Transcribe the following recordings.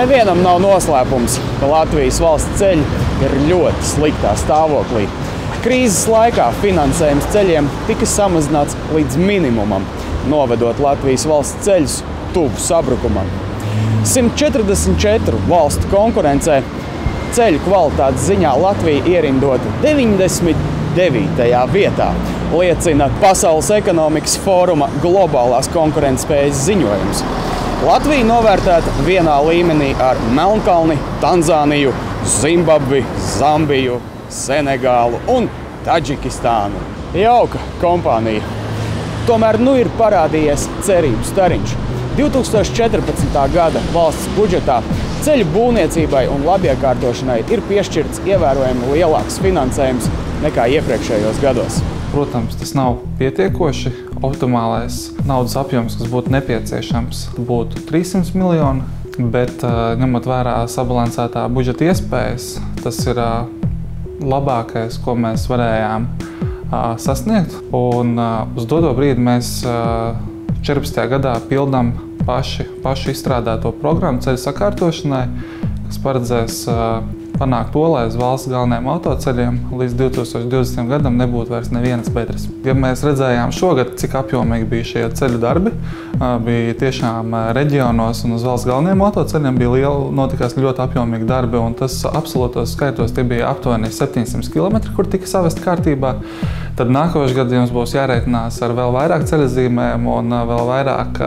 Nevienam nav noslēpums, ka Latvijas valsts ceļi ir ļoti sliktā stāvoklī. Krīzes laikā finansējums ceļiem tika samazināts līdz minimumam, novedot Latvijas valsts ceļus tuvu sabrukumam. 144 valstu konkurencē ceļu kvalitātes ziņā Latvija ierindota 99. vietā, liecina Pasaules ekonomikas fóruma globālās konkurētspējas ziņojums. Latvija novērtēta vienā līmenī ar Melnkalni, Tanzāniju, Zimbabvi, Zambiju, Senegālu un Taģikistānu. Jauka kompānija. Tomēr nu ir parādījies cerību stariņš. 2014. gada valsts budžetā ceļu būvniecībai un labiekārtošanai ir piešķirts ievērojami lielāks finansējums nekā iepriekšējos gados. Protams, tas nav pietiekoši. Optimālais naudas apjoms, kas būtu nepieciešams, būtu 300 miljoni, bet ņemot vērā sabalansētā budžeta iespējas, tas ir labākais, ko mēs varējām sasniegt. Un uz doto brīdi mēs 14. gadā pildām paši izstrādāto programmu ceļu sakārtošanai, kas paredzēs panākt to, lai uz valsts galvenajiem autoceļiem līdz 2020. gadam nebūtu vairs nevienas bedres. Ja mēs redzējām šogad, cik apjomīgi bija šie ceļu darbi, bija tiešām reģionos un uz valsts galvenajiem autoceļiem notikās ļoti apjomīgi darbi, un tas absolūtos skaitos tie bija aptuveni 700 km, kur tika savest kārtībā. Tad nākošais gads jums būs jārēķinās ar vēl vairāk ceļazīmēm un vēl vairāk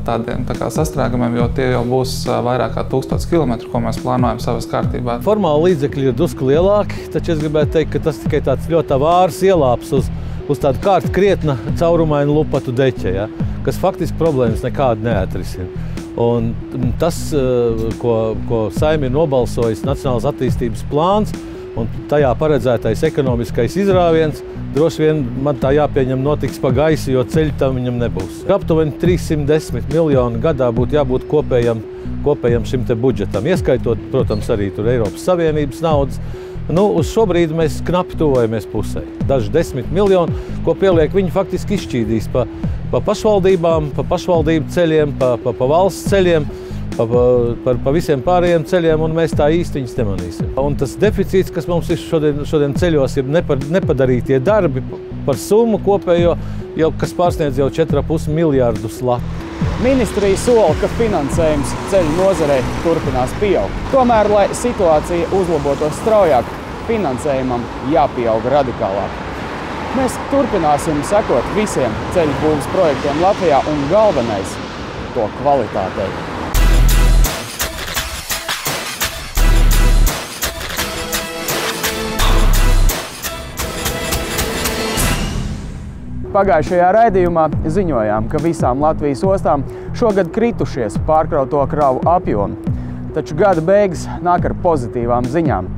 tādiem sastrēgumiem, jo tie jau būs vairāk kā 1000 km, ko mēs plānojam savest kārtībā. Formāli līdzekļi ir drusku lielāki, taču es gribētu teikt, ka tas tikai tāds ļoti vārs ielāps uz tādu kārtu krietna caurumainu lupatu deķa, ja, kas faktiski problēmas nekādu neatrisina. Un tas, ko Saeima ir nobalsojis, Nacionālās attīstības plāns un tajā paredzētais ekonomiskais izrāviens, droši vien man tā jāpieņem notiks pa gaisu, jo ceļu tam viņam nebūs. Aptuveni 310 miljoni gadā būtu jābūt kopējam šim te budžetam, ieskaitot, protams, arī tur Eiropas Savienības naudas. Nu, uz šo brīdi mēs knapi tuvojamies pusē. Daži 10 miljoni, ko pieliek, viņi faktiski izšķīdīs pa pašvaldībām, pa pašvaldību ceļiem, pa valsts ceļiem, pa visiem pārējiem ceļiem, un mēs tā īsti viņus nemanīsim. Un tas deficīts, kas mums ir šodien ceļos, ir nepadarītie darbi par summu kopējo, kas pārsniedz jau 4,5 miljārdus latu. Ministrija sola, ka finansējums ceļu nozarei turpinās pieaugt. Tomēr, lai situācija uzlabotos straujāk, finansējumam jāpieaug radikālāk. Mēs turpināsim sekot visiem ceļu būvniecības projektiem Latvijā un galvenais – to kvalitātei. Pagājušajā raidījumā ziņojām, ka visām Latvijas ostām šogad kritušies pārkrauto kravu apjomi. Taču gada beigas nāk ar pozitīvām ziņām.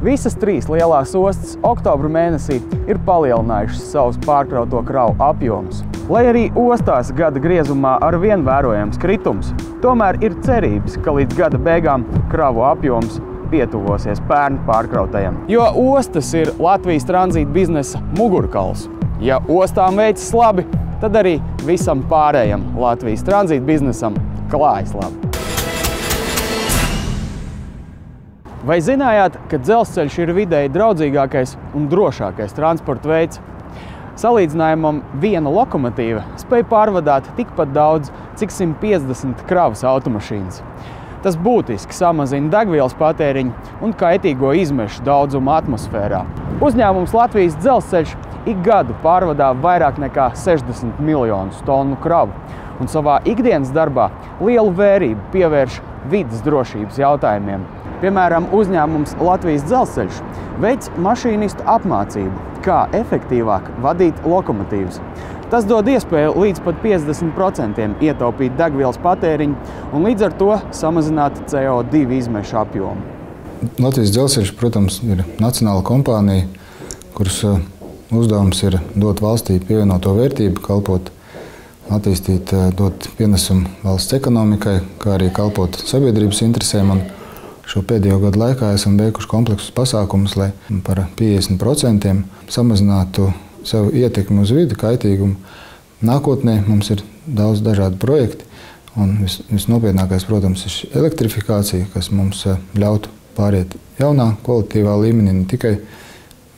Visas 3 lielās ostas oktobra mēnesī ir palielinājušas savus pārkrauto kravu apjomus. Lai arī ostās gada griezumā arvien vērojams kritums, tomēr ir cerības, ka līdz gada beigām kravu apjoms pietuvosies pērn pārkrautajam. Jo ostas ir Latvijas tranzīta biznesa mugurkauls. Ja ostām veicas labi, tad arī visam pārējam Latvijas tranzīta biznesam klājas labi. Vai zinājāt, ka dzelzceļš ir vidēji draudzīgākais un drošākais transporta veids? Salīdzinājumam viena lokomotīva spēj pārvadāt tikpat daudz, cik 150 kravas automašīnas. Tas būtiski samazina degvielas patēriņu un kaitīgo izmešu daudzumu atmosfērā. Uzņēmums Latvijas dzelzceļš ik gadu pārvadā vairāk nekā 60 miljonus tonu kravu un savā ikdienas darbā lielu vērību pievērš vides drošības jautājumiem. Piemēram, uzņēmums Latvijas dzelzceļš veic mašīnistu apmācību, kā efektīvāk vadīt lokomotīvas. Tas dod iespēju līdz pat 50% ietaupīt degvielas patēriņu un līdz ar to samazināt CO2 izmešu apjomu. Latvijas dzelzceļš, protams, ir nacionāla kompānija, kuras uzdevums ir dot valstī pievienoto vērtību, kalpot, attīstīt, dot pienesumu valsts ekonomikai, kā arī kalpot sabiedrības interesēm. Un šo pēdējo gadu laikā esam veikuši kompleksus pasākumus, lai par 50% samazinātu savu ietekmi uz vidi, kaitīgumu. Nākotnē mums ir daudz dažādu projektu, Un visnopietnākais, protams, ir elektrifikācija, kas mums ļautu pāriet jaunā kvalitīvā līmenī, ne tikai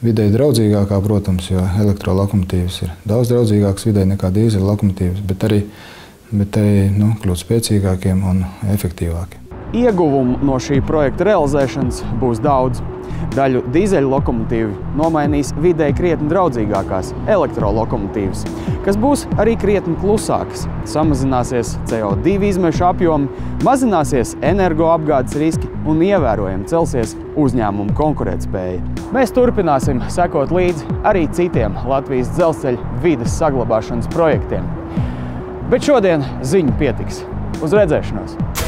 videi draudzīgākā, protams, jo elektrolokomotīvas ir daudz draudzīgākas videi nekā dīzeļa lokomotīvas, bet arī kļūt spēcīgākiem un efektīvākiem. Ieguvumu no šī projekta realizēšanas būs daudz. Daļu dīzeļu lokomotīvi nomainīs videi krietni draudzīgākās elektrolokomotīvas, kas būs arī krietni klusākas. Samazināsies CO2 izmešu apjomi, mazināsies energoapgādes riski un ievērojami celsies uzņēmumu konkurētspēja. Mēs turpināsim sekot līdzi arī citiem Latvijas dzelzceļa vides saglabāšanas projektiem. Bet šodien ziņu pietiks. Uz redzēšanos!